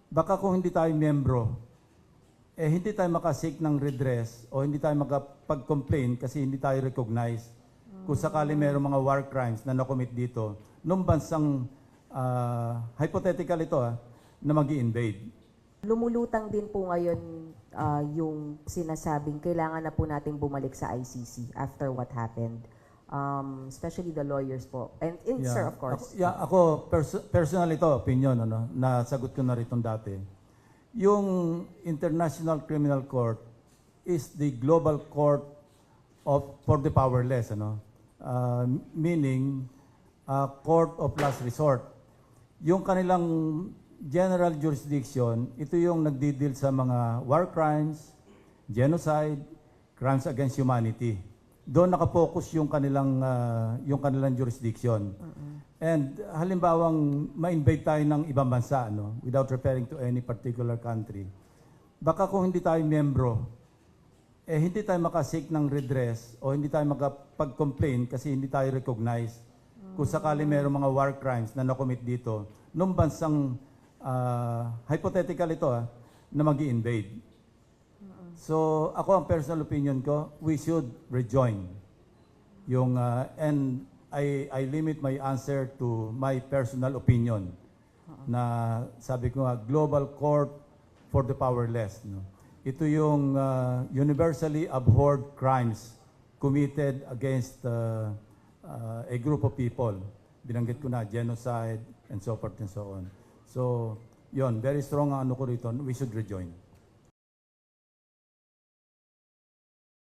baka kung hindi tayo miyembro, hindi tayo makasik ng redress o hindi tayo makapag-complain kasi hindi tayo recognize kung sakali mayroong mga war crimes na nakomit dito, nung bansang, hypothetical ito na mag-i-invade. Lumulutang din po ngayon yung sinasabing kailangan na po nating bumalik sa ICC after what happened. Especially the lawyers po. And sir, of course. Ako personal ito, opinion, nasagot ko na rito dati. Yung International Criminal Court is the global court for the powerless, meaning court of last resort. Yung kanilang general jurisdiction, ito yung nagdidil sa mga war crimes, genocide, crimes against humanity. Doon nakapokus yung kanilang jurisdiction. And halimbawang ma-invade tayo ng ibang bansa, without referring to any particular country. Baka kung hindi tayo miyembro, hindi tayo makasik ng redress o hindi tayo makapag-complain kasi hindi tayo recognize kung sakali mayroong mga war crimes na nakomit dito, nung bansang, hypothetical ito na mag-i-invade. So, ako ang personal opinion ko, we should rejoin. And I limit my answer to my personal opinion na sabi ko nga, Global Court for the Powerless. Ito yung universally abhorred crimes committed against a group of people. Binanggit ko na, genocide and so forth and so on. So, yon, very strong ang ano ko rito, we should rejoin.